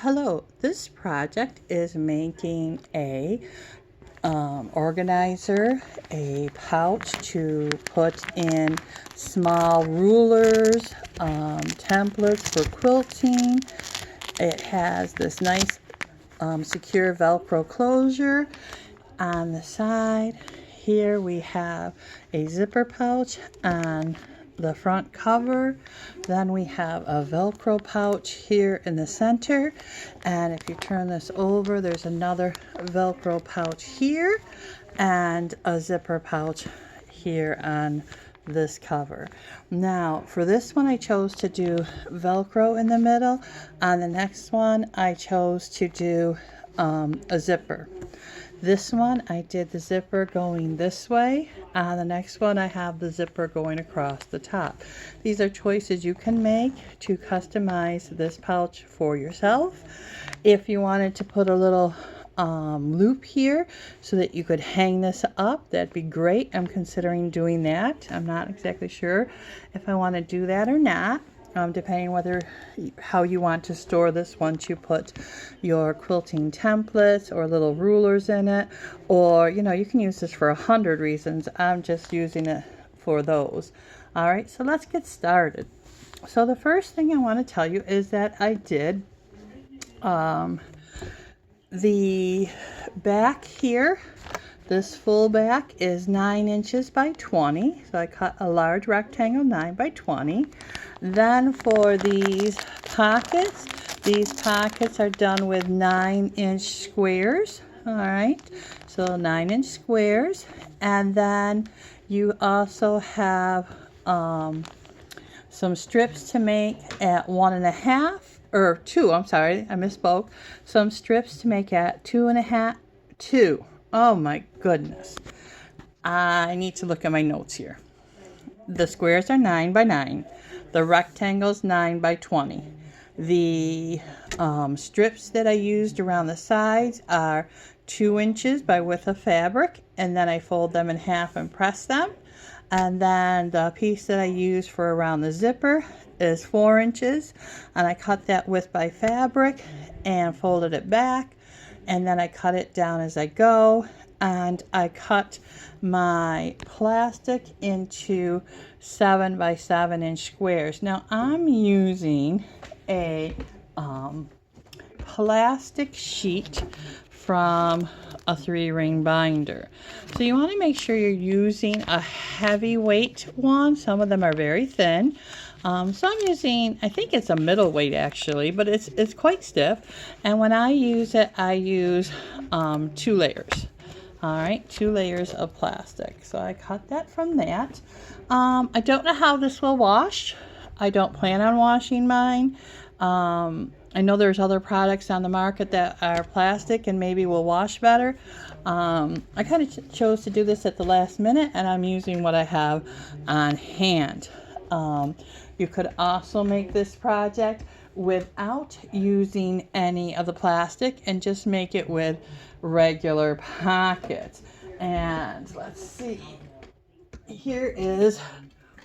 Hello, this project is making a organizer, a pouch to put in small rulers, templates for quilting. It has this nice secure Velcro closure on the side. Here we have a zipper pouch on the front cover. Then we have a Velcro pouch here in the center, and if you turn this over, there's another Velcro pouch here and a zipper pouch here on this cover. Now for this one I chose to do Velcro in the middle. On the next one I chose to do a zipper. This one I did the zipper going this way. On the next one I have the zipper going across the top. These are choices you can make to customize this pouch for yourself. If you wanted to put a little loop here so that you could hang this up, that'd be great. I'm considering doing that. I'm not exactly sure if I want to do that or not. Depending how you want to store this once you put your quilting templates or little rulers in it, or you can use this for 100 reasons. I'm just using it for those. All right, so let's get started. So the first thing I want to tell you is that I did the back here. This full back is 9 inches by 20, so I cut a large rectangle 9 by 20. Then for these pockets are done with 9-inch squares. All right, so 9-inch squares. And then you also have some strips to make at 1.5 or 2. I'm sorry, I misspoke. Some strips to make at 2.5, 2. Oh my goodness. I need to look at my notes here. The squares are 9 by 9. The rectangle's 9 by 20. The strips that I used around the sides are 2 inches by width of fabric, and then I fold them in half and press them. And then the piece that I use for around the zipper is 4 inches, and I cut that width by fabric and folded it back. And then I cut it down as I go, and I cut my plastic into 7 by 7 inch squares. Now I'm using a plastic sheet from a 3-ring binder. So you want to make sure you're using a heavyweight one. Some of them are very thin. So I'm using, I think it's a middleweight actually, but it's quite stiff. And when I use it, I use 2 layers. All right, 2 layers of plastic. So I cut that from that. I don't know how this will wash. I don't plan on washing mine. I know there's other products on the market that are plastic and maybe will wash better. I kind of chose to do this at the last minute, and I'm using what I have on hand. You could also make this project without using any of the plastic and just make it with regular pockets. And let's see, here is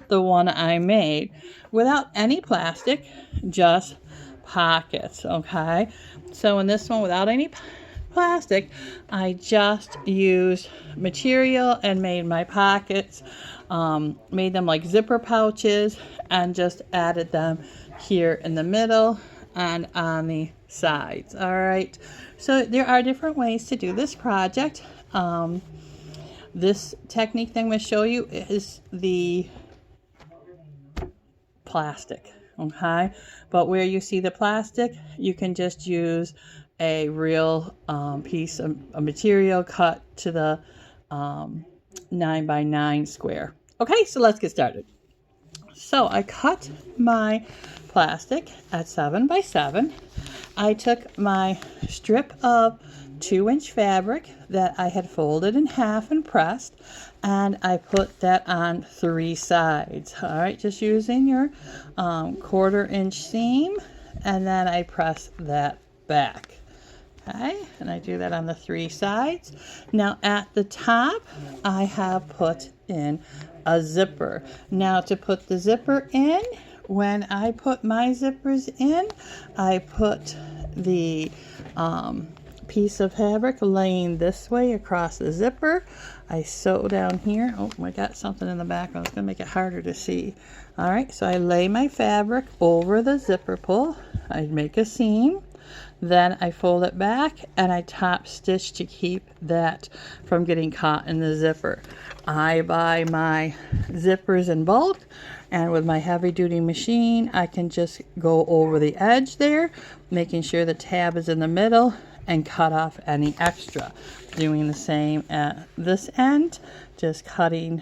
the one I made without any plastic, just pockets. Okay, so in this one without any plastic, I just used material and made my pockets, made them like zipper pouches, and just added them here in the middle and on the sides. All right, so there are different ways to do this project. This technique that I'm going to show you is the plastic. Okay, but where you see the plastic, you can just use a real piece of material cut to the 9 by 9 square. Okay, so let's get started. So I cut my plastic at 7 by 7. I took my strip of 2-inch fabric that I had folded in half and pressed, and I put that on 3 sides. All right, just using your 1/4-inch seam, and then I press that back. Okay, and I do that on the 3 sides. Now at the top, I have put in a zipper. Now to put the zipper in, when I put my zippers in, I put the piece of fabric laying this way across the zipper. I sew down here. Oh, I got something in the background. It's going to make it harder to see. All right, so I lay my fabric over the zipper pull. I make a seam. Then I fold it back and I top stitch to keep that from getting caught in the zipper. I buy my zippers in bulk, and with my heavy duty machine I can just go over the edge there, making sure the tab is in the middle, and cut off any extra. Doing the same at this end, just cutting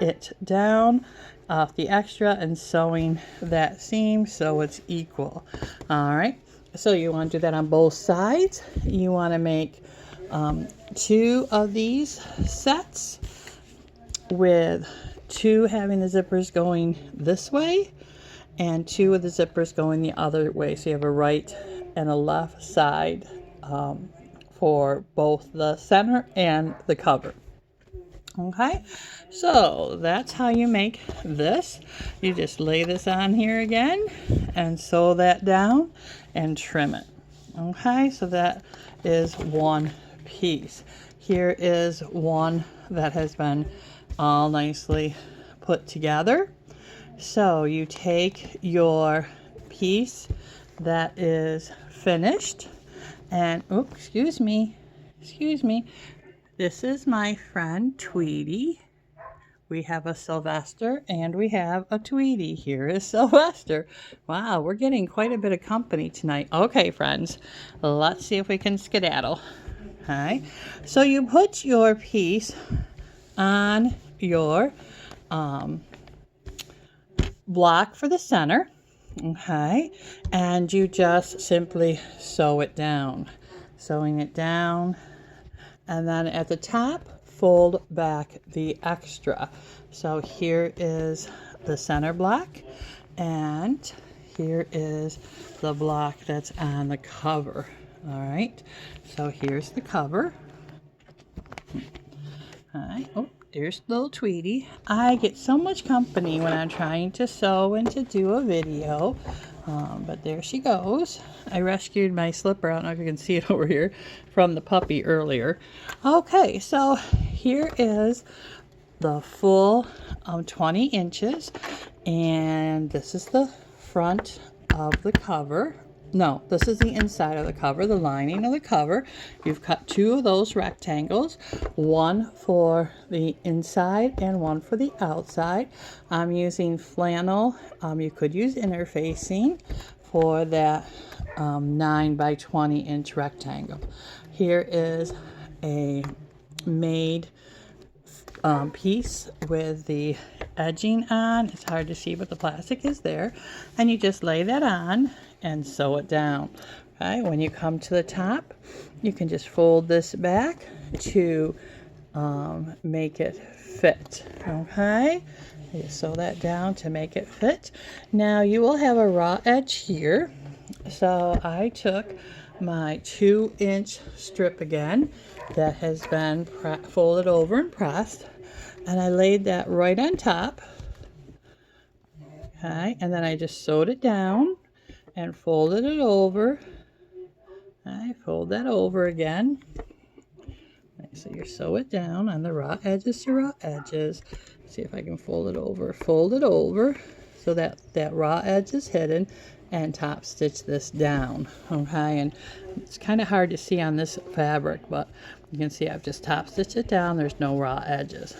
it down off the extra and sewing that seam so it's equal. All right. So you want to do that on both sides. You want to make 2 of these sets with 2 having the zippers going this way and 2 of the zippers going the other way. So you have a right and a left side for both the center and the cover. Okay, so that's how you make this. You just lay this on here again and sew that down and trim it. Okay, so that is one piece. Here is one that has been all nicely put together. So you take your piece that is finished and, oh, excuse me. This is my friend Tweety. We have a Sylvester and we have a Tweety. Here is Sylvester. Wow, we're getting quite a bit of company tonight. Okay, friends, let's see if we can skedaddle. All right, so you put your piece on your block for the center, okay, and you just simply sew it down. Sewing it down, and then at the top, fold back the extra. So here is the center block, and here is the block that's on the cover. All right, so here's the cover. All right, oh, there's little Tweety. I get so much company when I'm trying to sew and to do a video. But there she goes. I rescued my slipper, I don't know if you can see it over here, from the puppy earlier. Okay, so here is the full 20 inches, and this is the front of the cover. No, this is the inside of the cover, the lining of the cover. You've cut 2 of those rectangles, one for the inside and one for the outside. I'm using flannel. You could use interfacing for that 9 by 20 inch rectangle. Here is a made piece with the edging on. It's hard to see, but the plastic is there. And you just lay that on and sew it down. Okay, when you come to the top, you can just fold this back to make it fit. Okay, you sew that down to make it fit. Now you will have a raw edge here, so I took my 2-inch strip again that has been folded over and pressed, and I laid that right on top. Okay, and then I just sewed it down and folded it over. I fold that over again. So you sew it down on the raw edges to raw edges. See if I can fold it over so that that raw edge is hidden, and top stitch this down. Okay, and it's kind of hard to see on this fabric, but you can see I've just top stitched it down. There's no raw edges.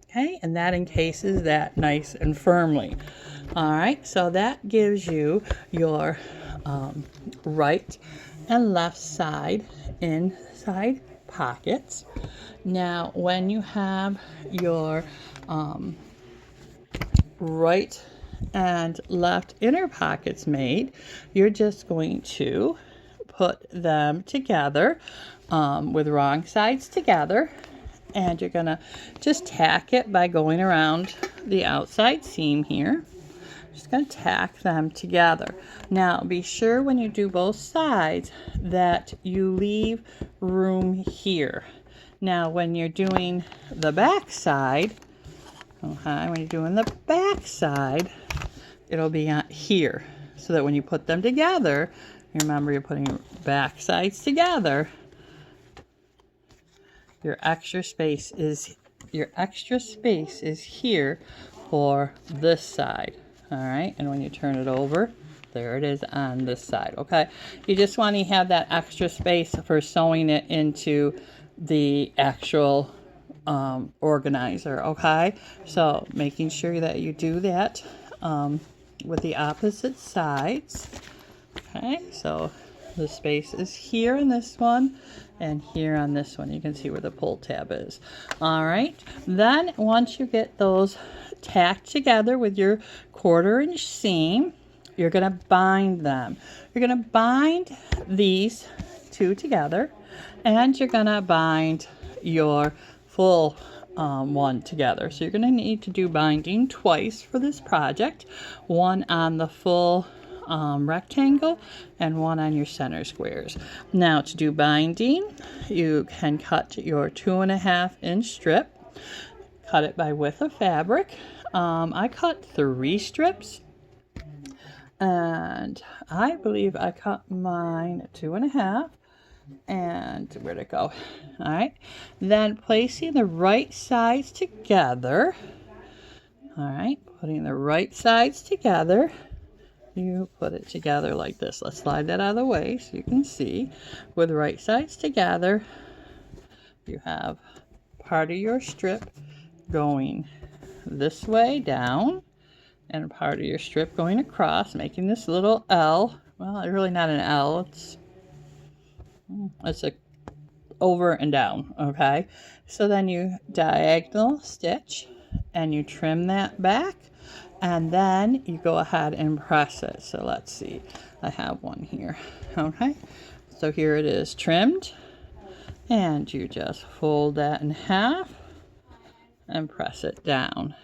Okay, and that encases that nice and firmly. All right, so that gives you your right and left side inside pockets. Now, when you have your right and left inner pockets made, you're just going to put them together with wrong sides together, and you're gonna just tack it by going around the outside seam here. Just going to tack them together. Now be sure when you do both sides that you leave room here. Now when you're doing the back side, it'll be here, so that when you put them together, You remember you're putting your back sides together. Your extra space is here for this side. All right, and when you turn it over, there it is on this side. Okay, you just want to have that extra space for sewing it into the actual organizer. Okay, so making sure that you do that with the opposite sides. Okay, so the space is here in this one and here on this one. You can see where the pull tab is. All right, then once you get those tacked together with your 1/4 inch seam, you're going to bind them. You're going to bind these two together, and you're going to bind your full one together. So you're going to need to do binding twice for this project, one on the full rectangle and one on your center squares. Now to do binding, you can cut your 2.5 inch strip, cut it by width of fabric. I cut 3 strips, and I believe I cut mine 2.5. And where'd it go? All right, then placing the right sides together. All right, putting the right sides together, you put it together like this. Let's slide that out of the way so you can see. With the right sides together, you have part of your strip going this way down and part of your strip going across, making this little L. Well, it's really not an L, it's a over and down. Okay, so then you diagonal stitch and you trim that back, and then you go ahead and press it. So let's see, I have one here. Okay, so here it is trimmed, and you just fold that in half and press it down.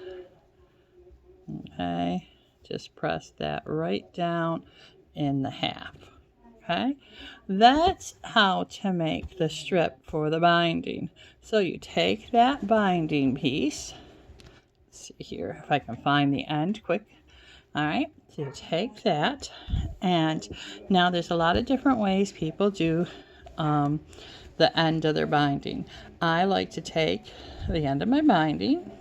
Okay, just press that right down in the half. Okay, that's how to make the strip for the binding. So you take that binding piece, let's see here if I can find the end quick. All right, so you take that, and now there's a lot of different ways people do the end of their binding. I like to take the end of my binding,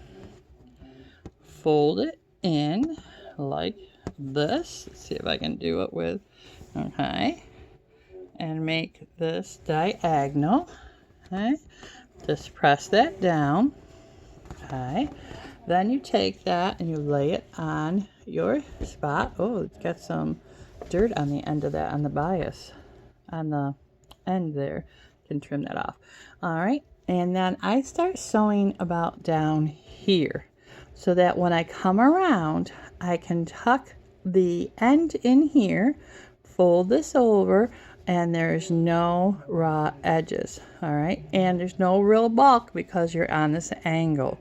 fold it in like this. Let's see if I can do it with, okay, and make this diagonal. Okay, just press that down. Okay, then you take that and you lay it on your spot. Oh, it's got some dirt on the end of that, on the bias, on the end there. You can trim that off. All right, and then I start sewing about down here, so that when I come around, I can tuck the end in here, fold this over, and there's no raw edges. All right, and there's no real bulk because you're on this angle.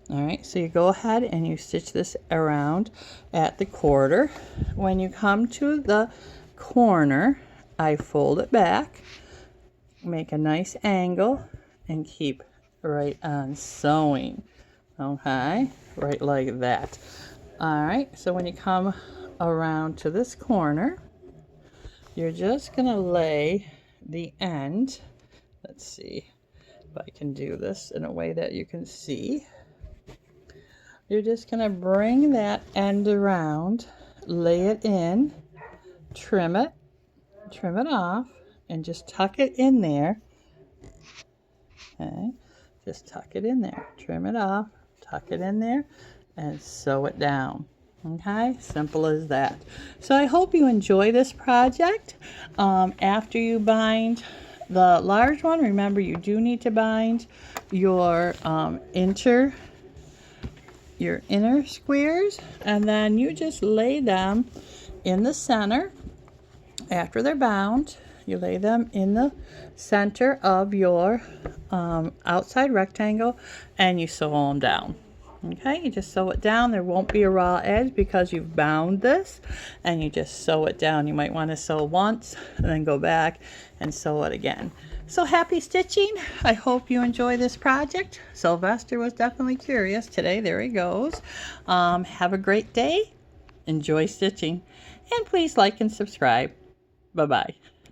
All right, so you go ahead and you stitch this around at the 1/4. When you come to the corner, I fold it back, make a nice angle, and keep right on sewing. Okay, right like that. All right, so when you come around to this corner, you're just gonna lay the end. Let's see if I can do this in a way that you can see. You're just gonna bring that end around, lay it in, trim it off, and just tuck it in there. Okay, just tuck it in there, trim it off, tuck it in there, and sew it down. Okay, simple as that. So I hope you enjoy this project. After you bind the large one, remember you do need to bind your inner squares, and then you just lay them in the center. After they're bound, you lay them in the center of your outside rectangle, and you sew them down. Okay, you just sew it down. There won't be a raw edge because you've bound this, and you just sew it down. You might want to sew once and then go back and sew it again. So happy stitching. I hope you enjoy this project. Sylvester was definitely curious today. There he goes. Have a great day. Enjoy stitching, and please like and subscribe. Bye-bye.